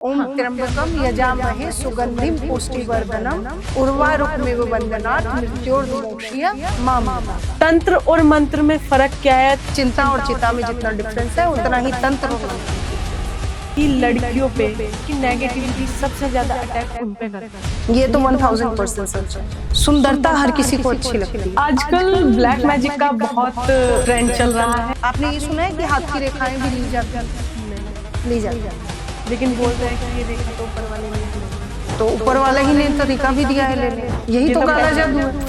ओम त्र्यंबकम यजामहे सुगंधिम पुष्टिवर्धनम उर्वारुकमेव बंधनात् मृत्योर्विमोक्ष्य मामृतात्। तंत्र और मंत्र में फर्क क्या है? चिंता और चिता में जितना डिफरेंस है उतना ही तंत्र और मंत्र कि लड़कियों पे कि नेगेटिविटी सबसे ज्यादा अटैक उन पे करता है। ये तो 1000% सच है। सुंदरता हर किसी को अच्छी लगती है। आजकल ब्लैक मैजिक का बहुत ट्रेंड चल रहा है। आपने ये सुना है कि हाथ की रेखाएं भी ली जाती हैं? ली जाती हैं। लेकिन बोलते हैं कि ये रेखा तो ऊपर वाले ने दी। तो ऊपर वाला ही ने तरीका भी दिया है लेने। यही तो काला जादू है।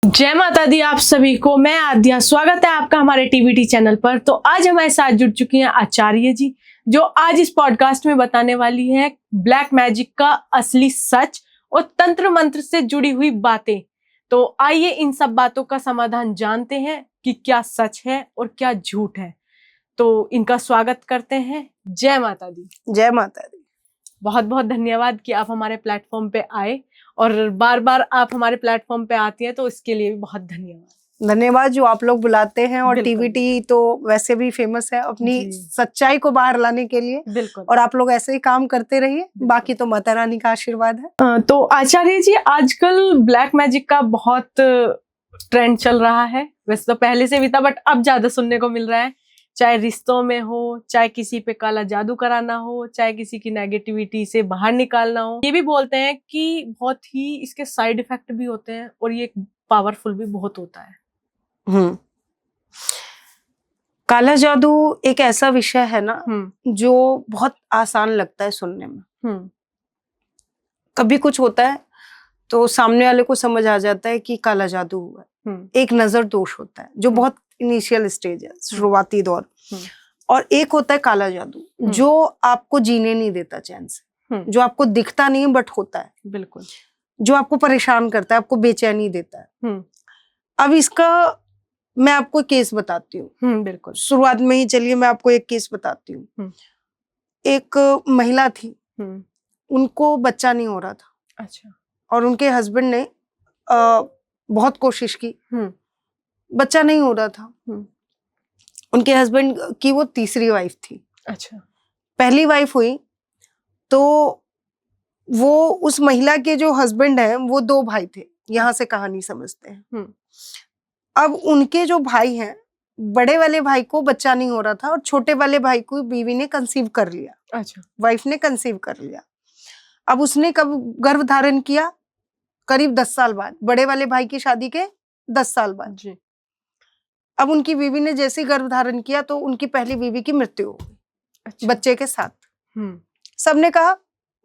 जय माता दी आप सभी को। मैं आद्या, स्वागत है आपका हमारे टीवीटी चैनल पर। तो आज हमारे साथ जुड़ चुकी हैं आचार्य जी, जो आज इस पॉडकास्ट में बताने वाली हैं ब्लैक मैजिक का असली सच और तंत्र मंत्र से जुड़ी हुई बातें। तो आइए इन सब बातों का समाधान जानते हैं कि क्या सच है और क्या झूठ है। तो इनका स्वागत करते हैं। जय माता दी। जय माता दी। बहुत बहुत धन्यवाद कि आप हमारे प्लेटफॉर्म पे आए और बार बार आप हमारे प्लेटफॉर्म पे आती हैं, तो इसके लिए भी बहुत धन्यवाद। धन्यवाद जो आप लोग बुलाते हैं। और टीवीटी तो वैसे भी फेमस है अपनी सच्चाई को बाहर लाने के लिए। बिल्कुल। और आप लोग ऐसे ही काम करते रहिए। बाकी तो माता रानी का आशीर्वाद है। तो आचार्य जी, आजकल ब्लैक मैजिक का बहुत ट्रेंड चल रहा है। वैसे तो पहले से भी था, बट अब ज्यादा सुनने को मिल रहा है। चाहे रिश्तों में हो, चाहे किसी पे काला जादू कराना हो, चाहे किसी की नेगेटिविटी से बाहर निकालना हो। ये भी बोलते हैं कि बहुत ही इसके साइड इफेक्ट भी होते हैं और ये पावरफुल भी बहुत होता है। काला जादू एक ऐसा विषय है ना जो बहुत आसान लगता है सुनने में। कभी कुछ होता है तो सामने वाले को समझ आ जाता है कि काला जादू हुआ है। एक नजर दोष होता है जो बहुत इनिशियल स्टेज है, शुरुआती दौर। और एक होता है काला जादू जो आपको जीने नहीं देता चैन से, जो आपको दिखता नहीं है बट होता है। बिल्कुल। जो आपको परेशान करता है, आपको बेचैनी देता है। अब इसका मैं आपको केस बताती हूँ। बिल्कुल। शुरुआत में ही चलिए मैं आपको एक केस बताती हूँ। एक महिला थी, उनको बच्चा नहीं हो रहा था। अच्छा। और उनके हस्बैंड ने बहुत कोशिश की, बच्चा नहीं हो रहा था। उनके हस्बैंड की वो तीसरी वाइफ थी। अच्छा। पहली वाइफ हुई तो वो उस महिला के जो हस्बैंड हैं वो 2 भाई थे। यहाँ से कहानी समझते हैं। अब उनके जो भाई हैं, बड़े वाले भाई को बच्चा नहीं हो रहा था और छोटे वाले भाई को बीवी ने कंसीव कर लिया। अच्छा। वाइफ ने कंसीव कर लिया। अब उसने कब गर्भ धारण किया? करीब 10 साल बाद, बड़े वाले भाई की शादी के 10 साल बाद जी। अब उनकी बीवी ने जैसे ही गर्भ धारण किया तो उनकी पहली बीवी की मृत्यु हो गई। अच्छा। बच्चे के साथ। सबने कहा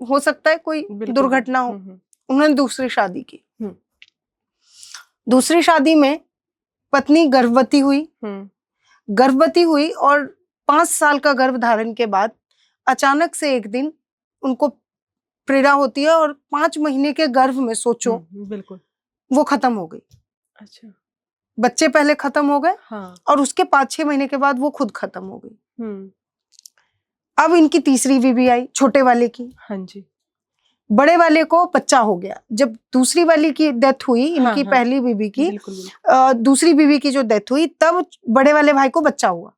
हो सकता है कोई दुर्घटना हो। उन्होंने दूसरी शादी की। दूसरी शादी में पत्नी गर्भवती हुई और 5 साल का गर्भ धारण के बाद अचानक से एक दिन उनको पीड़ा होती है और 5 महीने के गर्भ में सोचो, बिल्कुल, वो खत्म हो गई। अच्छा। बच्चे पहले खत्म हो गए। हाँ। और उसके 5-6 महीने के बाद वो खुद खत्म हो गई। अब इनकी तीसरी बीवी आई, छोटे वाले की। हाँ जी। बड़े वाले को बच्चा हो गया। जब दूसरी वाली की डेथ हुई, इनकी पहली बीवी की, दूसरी बीवी की जो डेथ हुई, तब बड़े वाले भाई को बच्चा हुआ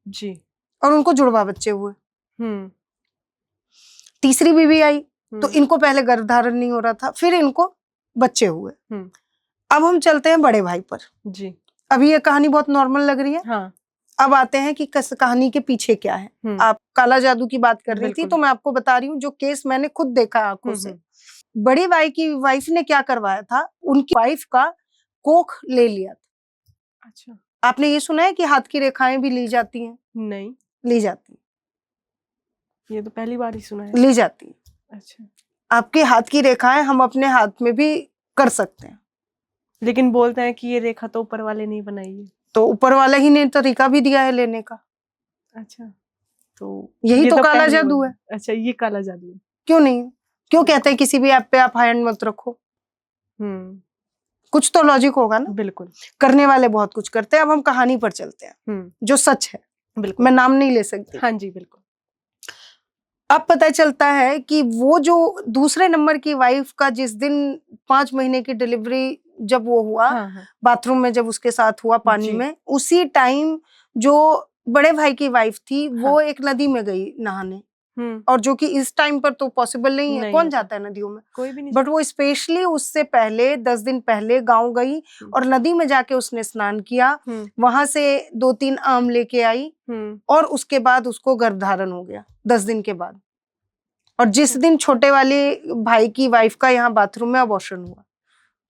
जी। और उनको जुड़वा बच्चे हुए। तीसरी बीवी आई तो इनको पहले गर्भधारण नहीं हो रहा था, फिर इनको बच्चे हुए। अब हम चलते हैं बड़े भाई पर जी। अभी ये कहानी बहुत नॉर्मल लग रही है। हाँ। अब आते हैं कि कहानी के पीछे क्या है। आप काला जादू की बात कर रही थी तो मैं आपको बता रही हूँ जो केस मैंने खुद देखा आंखों से। बड़ी भाई की वाइफ ने क्या करवाया था, उनकी वाइफ का कोख ले लिया था। अच्छा। आपने ये सुना है कि हाथ की रेखाएं भी ली जाती हैं? नहीं, ली जाती। ये तो पहली बार ही सुना है। ली जाती है। अच्छा। आपके हाथ की रेखाएं हम अपने हाथ में भी कर सकते हैं। लेकिन बोलते हैं कि ये रेखा तो ऊपर वाले नहीं बनाई है। तो ऊपर वाला ही ने तरीका भी दिया है लेने का। अच्छा। तो यही तो काला जादू है। अच्छा, ये काला जादू है। क्यों नहीं? क्यों कहते हैं किसी भी ऐप पे आप हैंड मत रखो? कुछ तो लॉजिक होगा ना। बिल्कुल। करने वाले बहुत कुछ करते हैं। अब हम कहानी पर चलते हैं जो सच है। बिल्कुल। मैं नाम नहीं ले सकती। हाँ जी, बिल्कुल। अब पता चलता है कि वो जो दूसरे नंबर की वाइफ का जिस दिन 5 महीने की डिलीवरी जब वो हुआ, बाथरूम में जब उसके साथ हुआ पानी में, उसी टाइम जो बड़े भाई की वाइफ थी वो एक नदी में गई नहाने, और जो कि इस टाइम पर तो पॉसिबल नहीं है, कौन जाता है नदियों में, कोई भी नहीं। बट वो स्पेशली उससे पहले 10 दिन पहले गांव गई और नदी में जाके उसने स्नान किया, वहां से 2-3 आम लेके आई और उसके बाद उसको गर्भधारण हो गया 10 दिन के बाद। और जिस दिन छोटे वाले भाई की वाइफ का यहाँ बाथरूम में अबॉर्शन हुआ,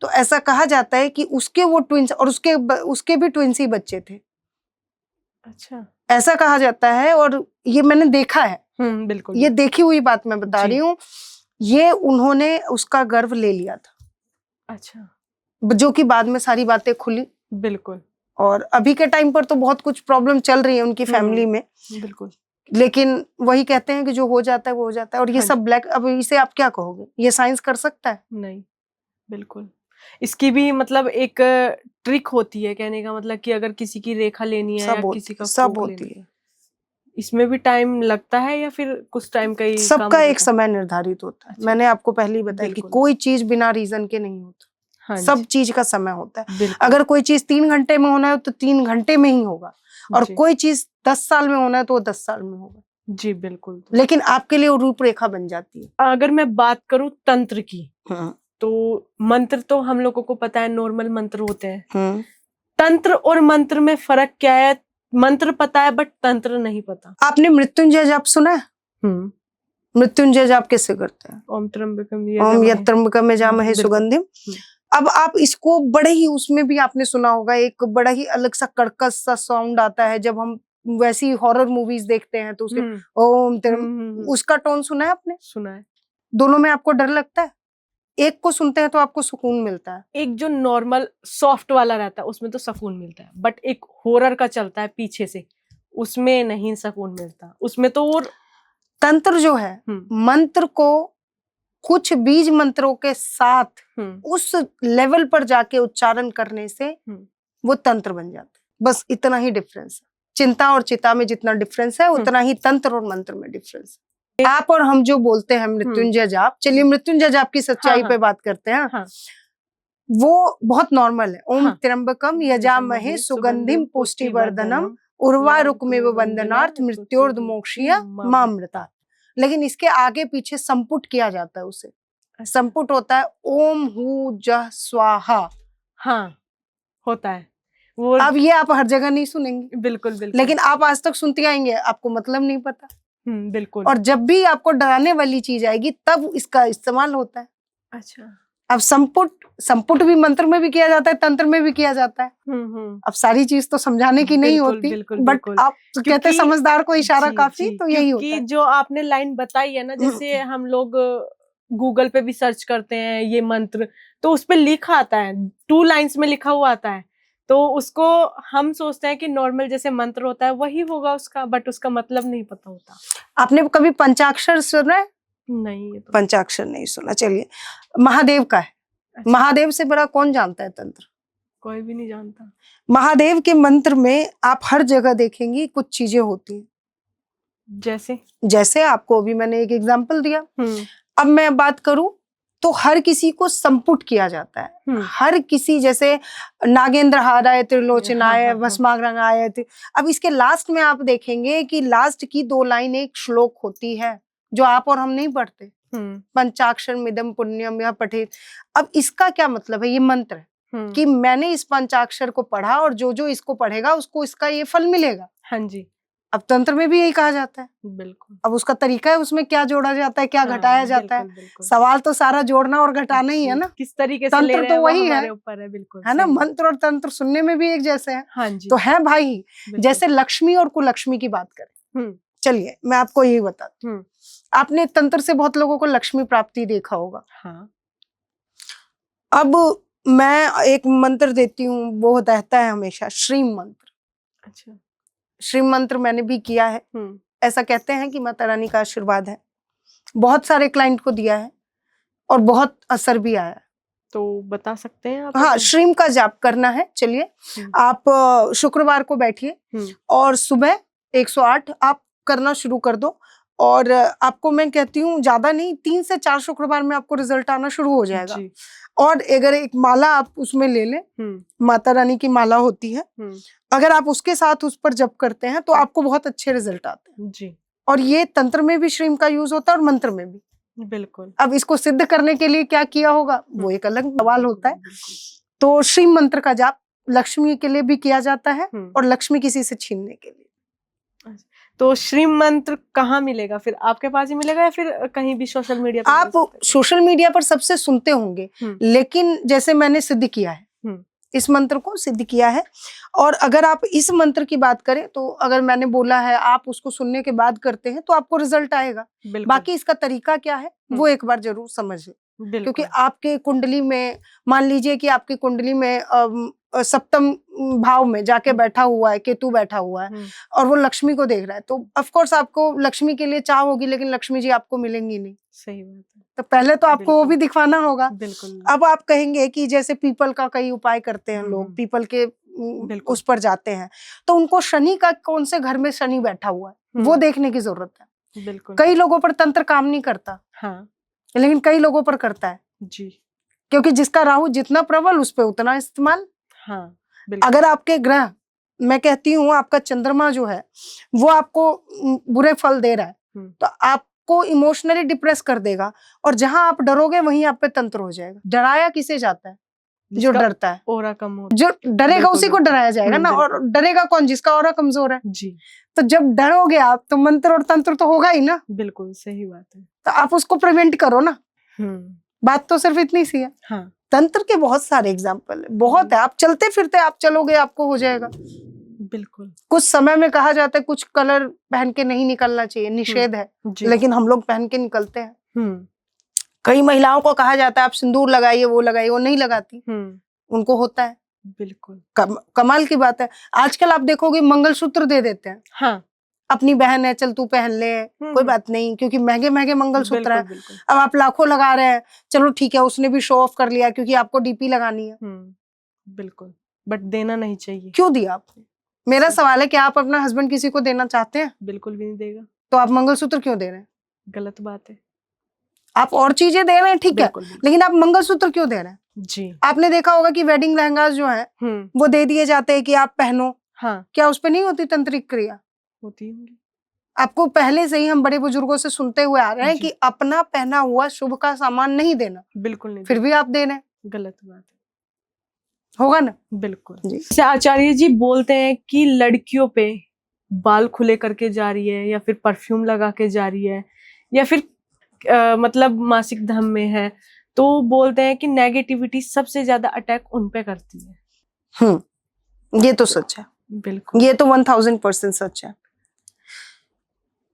तो ऐसा कहा जाता है कि उसके वो ट्विंस और उसके भी ट्विंस ही बच्चे थे। अच्छा, ऐसा कहा जाता है, और ये मैंने देखा है। बिल्कुल, ये देखी हुई बात मैं बता रही हूँ। ये उन्होंने उसका गर्भ ले लिया था। अच्छा, जो कि बाद में सारी बातें खुली। बिल्कुल। और अभी के टाइम पर तो बहुत कुछ प्रॉब्लम चल रही है उनकी फैमिली में, बिल्कुल, लेकिन वही कहते हैं कि जो हो जाता है वो हो जाता है। और ये सब ब्लैक, अब इसे आप क्या कहोगे, ये साइंस कर सकता है? नहीं, बिल्कुल। इसकी भी मतलब एक ट्रिक होती है, कहने का मतलब कि अगर किसी की रेखा लेनी है या किसी का सब होती है, इसमें भी टाइम लगता है या फिर कुछ टाइम का ही? सबका एक समय निर्धारित होता है। मैंने आपको पहले ही बताया कि कोई चीज बिना रीजन के नहीं होता, सब चीज का समय होता है। अगर कोई चीज 3 घंटे में होना है तो 3 घंटे में ही होगा, और कोई चीज 10 साल में होना है तो 10 साल में होगा। जी बिल्कुल। लेकिन आपके लिए वो रूपरेखा बन जाती है। अगर मैं बात करूं तंत्र की, तो मंत्र तो हम लोगों को पता है, नॉर्मल मंत्र होते हैं। तंत्र और मंत्र में फर्क क्या है? मंत्र पता है बट तंत्र नहीं पता। आपने मृत्युंजय जाप सुना है? मृत्युंजय जाप कैसे करते हैं? ओम त्र्यंबकम यत्रंबकम यजामहे सुगंधिम। अब आप इसको बड़े ही, उसमें भी आपने सुना होगा, एक बड़ा ही अलग सा कर्कश सा साउंड आता है जब हम वैसी हॉरर मूवीज देखते हैं तो उसके ओम उसका टोन सुना है आपने? सुना है। दोनों में आपको डर लगता है? एक को सुनते हैं तो आपको सुकून मिलता है? एक जो नॉर्मल सॉफ्ट वाला रहता है उसमें तो सुकून मिलता है, बट एक हॉरर का चलता है पीछे से, उसमें नहीं सुकून मिलता। उसमें तो और तंत्र जो है, मंत्र को कुछ बीज मंत्रों के साथ उस लेवल पर जाके उच्चारण करने से वो तंत्र बन जाता है। बस इतना ही डिफरेंस है। चिंता और चिता में जितना डिफरेंस है उतना ही तंत्र और मंत्र में डिफरेंस है। आप और हम जो बोलते हैं मृत्युंजय जाप, चलिए मृत्युंजय जाप की सच्चाई पे बात करते हैं। वो बहुत नॉर्मल है। ओम त्र्यंबकम यजामहे सुगंधिम पुष्टिवर्धनम उर्वारुकमिव बंधनार्थ मृत्योर्मुक्षीय मामृतात्। लेकिन इसके आगे पीछे संपुट किया जाता है उसे। संपुट होता है ओम हु जह स्वाहा। होता है वो। अब ये आप हर जगह नहीं सुनेंगे। बिल्कुल बिल्कुल। लेकिन आप आज तक सुनते आएंगे, आपको मतलब नहीं पता। बिल्कुल। और जब भी आपको डराने वाली चीज आएगी तब इसका इस्तेमाल होता है। अच्छा। अब संपुट भी मंत्र में भी किया जाता है, तंत्र में भी किया जाता है। अब सारी चीज तो समझाने की नहीं होती, बट आप कहते हैं समझदार को इशारा काफी, तो यही होता है। जो आपने लाइन बताई है ना, जैसे हम लोग गूगल पे भी सर्च करते हैं ये मंत्र, तो उस पे लिखा आता है, 2 लाइन्स में लिखा हुआ आता है, तो उसको हम सोचते हैं कि नॉर्मल जैसे मंत्र होता है वही होगा उसका, बट उसका मतलब नहीं पता होता। आपने कभी पंचाक्षर सुना है? नहीं, ये तो पंचाक्षर नहीं सुना। चलिए, महादेव का है। अच्छा। महादेव से बड़ा कौन जानता है तंत्र? कोई भी नहीं जानता। महादेव के मंत्र में आप हर जगह देखेंगी कुछ चीजें होती हैं। जैसे आपको अभी मैंने एक एग्जांपल दिया। अब मैं बात करूं तो हर किसी को संपुट किया जाता है। हर किसी, जैसे नागेंद्र हाराय त्रिलोचनाय भस्माग्रंगाय। अब इसके लास्ट में आप देखेंगे कि लास्ट की 2 लाइन एक श्लोक होती है जो आप और हम नहीं पढ़ते। पंचाक्षर मिदम पुण्यम या पठित। अब इसका क्या मतलब है? ये मंत्र है कि मैंने इस पंचाक्षर को पढ़ा और जो जो इसको पढ़ेगा उसको इसका ये फल मिलेगा। हाँ जी। अब तंत्र में भी यही कहा जाता है। बिल्कुल। अब उसका तरीका है, उसमें क्या जोड़ा जाता है, क्या घटाया जाता है। सवाल तो सारा जोड़ना और घटाना ही है ना। किस तरीके से तंत्र तो वही है, ऊपर है। बिल्कुल है ना। मंत्र और तंत्र सुनने में भी एक जैसे है। हाँ जी। तो है भाई, जैसे लक्ष्मी और कुलक्ष्मी की बात करें। चलिए मैं आपको यही बताती हूँ। आपने तंत्र से बहुत लोगों को लक्ष्मी प्राप्ति देखा होगा। हाँ। अब मैं एक मंत्र देती हूँ, वो रहता है हमेशा श्रीम मंत्र। अच्छा। श्रीम मंत्र मैंने भी किया है। ऐसा कहते हैं कि माता रानी का आशीर्वाद है, बहुत सारे क्लाइंट को दिया है और बहुत असर भी आया है। तो बता सकते हैं आप? हाँ, श्रीम का जाप करना है। चलिए, आप शुक्रवार को बैठिए और सुबह 108 आप करना शुरू कर दो। और आपको मैं कहती हूँ ज्यादा नहीं, 3 से 4 शुक्रवार में आपको रिजल्ट आना शुरू हो जाएगा। और अगर एक माला आप उसमें ले लें, माता रानी की माला होती है, अगर आप उसके साथ उस पर जप करते हैं तो आपको बहुत अच्छे रिजल्ट आते हैं जी। और ये तंत्र में भी श्रीम का यूज होता है और मंत्र में भी। बिल्कुल। अब इसको सिद्ध करने के लिए क्या किया होगा वो एक अलग सवाल होता है। तो श्रीम मंत्र का जाप लक्ष्मी के लिए भी किया जाता है और लक्ष्मी किसी से छीनने के लिए। तो श्रीम मंत्र कहाँ मिलेगा फिर? आपके पास ही मिलेगा या फिर कहीं भी सोशल मीडिया पर? आप सोशल मीडिया पर सबसे सुनते होंगे, लेकिन जैसे मैंने सिद्ध किया है, इस मंत्र को सिद्ध किया है। और अगर आप इस मंत्र की बात करें तो अगर मैंने बोला है आप उसको सुनने के बाद करते हैं तो आपको रिजल्ट आएगा। बाकी इसका तरीका क्या है वो एक बार जरूर समझ लें, क्योंकि आपके कुंडली में मान लीजिए कि आपकी कुंडली में सप्तम भाव में जाके बैठा हुआ है, केतु बैठा हुआ है और वो लक्ष्मी को देख रहा है, तो ऑफ कोर्स आपको लक्ष्मी के लिए चाह होगी, लेकिन लक्ष्मी जी आपको मिलेंगी नहीं। सही बात है। तो पहले तो आपको वो भी दिखवाना होगा। बिल्कुल। अब आप कहेंगे कि जैसे पीपल का कई उपाय करते हैं लोग, पीपल के उस पर जाते हैं, तो उनको शनि का कौन से घर में शनि बैठा हुआ है वो देखने की जरूरत है। बिल्कुल। कई लोगों पर तंत्र काम नहीं करता, हाँ, लेकिन कई लोगों पर करता है जी, क्योंकि जिसका राहु जितना प्रबल उस पर उतना इस्तेमाल। हाँ, अगर आपके ग्रह, मैं कहती हूँ आपका चंद्रमा जो है वो आपको बुरे फल दे रहा है तो आपको इमोशनली डिप्रेस कर देगा, और जहां आप डरोगे वहीं आप पे तंत्र हो जाएगा। डराया किसे जाता है? जो डरता है। ऑरा कम होता है। जो डरेगा उसी को डराया जाएगा ना, और डरेगा कौन? जिसका ऑरा कमजोर है जी। तो जब डरोगे आप तो मंत्र और तंत्र तो होगा ही ना। बिल्कुल सही बात है। तो आप उसको प्रिवेंट करो ना। बात तो सिर्फ इतनी सी है। हाँ। तंत्र के बहुत सारे एग्जाम्पल है, बहुत है। आप चलते फिरते आप चलोगे आपको हो जाएगा। बिल्कुल। कुछ समय में कहा जाता है कुछ कलर पहन के नहीं निकलना चाहिए, निषेध है, लेकिन हम लोग पहन के निकलते हैं। कई महिलाओं को कहा जाता है आप सिंदूर लगाइए, वो लगाइए, वो नहीं लगाती, उनको होता है। बिल्कुल। कमाल की बात है। आजकल आप देखोगे मंगलसूत्र दे देते हैं। हाँ। अपनी बहन है चल तू पहन ले, कोई बात नहीं, क्योंकि महंगे महंगे मंगलसूत्र है। अब आप लाखों लगा रहे हैं, चलो ठीक है, उसने भी शो ऑफ कर लिया क्योंकि आपको डीपी लगानी है। बिल्कुल, बट देना नहीं चाहिए। क्यों दिया आपने? मेरा सवाल है कि आप अपना हस्बैंड किसी को देना चाहते हैं? बिल्कुल भी नहीं देगा। तो आप मंगलसूत्र क्यों दे रहे हैं? गलत बात है। आप और चीजें दे रहे हैं, ठीक है, लेकिन आप मंगलसूत्र क्यों दे रहे हैं? जी। आपने देखा होगा कि वेडिंग लहंगा जो है वो दे दिए जाते हैं कि आप पहनो। हाँ। क्या उस पर नहीं होती तंत्रिक क्रिया? होती होंगी। आपको पहले से ही हम बड़े बुजुर्गों से सुनते हुए आ रहे हैं कि अपना पहना हुआ शुभ का सामान नहीं देना। बिल्कुल नहीं। फिर भी आप दे रहे हैं, गलत बात है। होगा ना? बिल्कुल जी। आचार्य जी बोलते हैं कि लड़कियों पे बाल खुले करके जा रही है, या फिर परफ्यूम लगा के जा रही है, या फिर मतलब मासिक धर्म में है, तो बोलते हैं कि नेगेटिविटी सबसे ज्यादा अटैक उन पे करती है। ये तो सच है। बिल्कुल, ये तो 1000% सच है।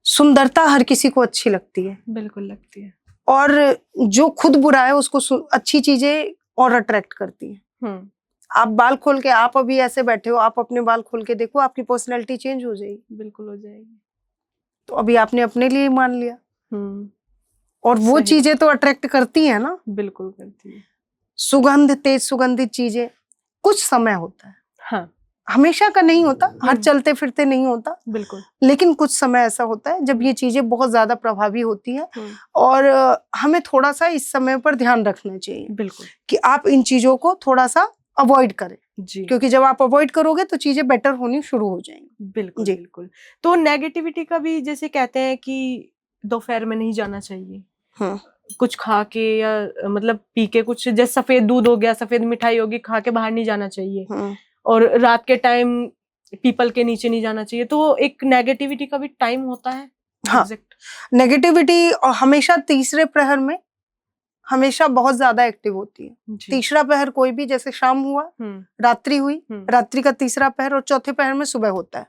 सुंदरता हर किसी को अच्छी लगती है। बिल्कुल लगती है, और जो खुद बुरा है उसको अच्छी चीजें और अट्रैक्ट करती है। आप बाल खोल के, आप अभी ऐसे बैठे हो, आप अपने बाल खोल के देखो, आपकी पर्सनैलिटी चेंज हो जाएगी। बिल्कुल हो जाएगी। तो अभी आपने अपने लिए मान लिया, और वो चीजें तो अट्रैक्ट करती है ना। बिल्कुल करती है। सुगंध, तेज सुगंधित चीजें कुछ समय होता है। हाँ। हमेशा का नहीं होता, हर चलते फिरते नहीं होता। बिल्कुल। लेकिन कुछ समय ऐसा होता है जब ये चीजें बहुत ज्यादा प्रभावी होती है, और हमें थोड़ा सा इस समय पर ध्यान रखना चाहिए। बिल्कुल, कि आप इन चीजों को थोड़ा सा अवॉइड करें जी, क्योंकि जब आप अवॉइड करोगे तो चीजें बेटर होनी शुरू हो जाएंगी। बिल्कुल जी। बिल्कुल। तो नेगेटिविटी का भी जैसे कहते हैं कि दोपहर में नहीं जाना चाहिए, कुछ खा के या मतलब पी के, कुछ जैसे सफेद दूध हो गया, सफेद मिठाई होगी, खा के बाहर नहीं जाना चाहिए, और रात के टाइम पीपल के नीचे नहीं जाना चाहिए। तो एक नेगेटिविटी का भी टाइम होता है। हाँ, नेगेटिविटी हमेशा तीसरे प्रहर में हमेशा बहुत ज्यादा एक्टिव होती है। तीसरा पहर कोई भी, जैसे शाम हुआ, रात्रि हुई, रात्रि का तीसरा पहर, और चौथे पहर में सुबह होता है।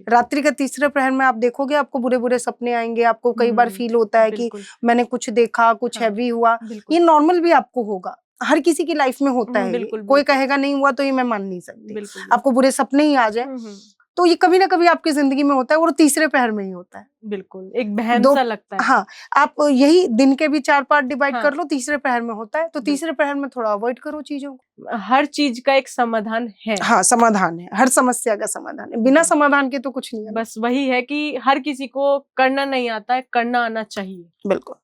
रात्रि का तीसरे प्रहर में आप देखोगे आपको बुरे बुरे सपने आएंगे, आपको कई बार फील होता है कि मैंने कुछ देखा, कुछ हैवी हुआ। ये नॉर्मल भी आपको होगा, हर किसी की लाइफ में होता है। कोई कहेगा नहीं हुआ तो ये मैं मान नहीं सकती। आपको बुरे सपने ही आ जाए तो ये कभी ना कभी आपकी जिंदगी में होता है और तीसरे पहर में ही होता है। बिल्कुल, एक बहम सा लगता है। हाँ, आप यही दिन के भी 4 पार्ट डिवाइड हाँ। कर लो, तीसरे पहर में होता है, तो तीसरे पहर में थोड़ा अवॉइड करो चीजों को। हर चीज का एक समाधान है। हाँ, समाधान है, हर समस्या का समाधान है, बिना समाधान के तो कुछ नहीं है। बस वही है कि हर किसी को करना नहीं आता है, करना आना चाहिए। बिल्कुल।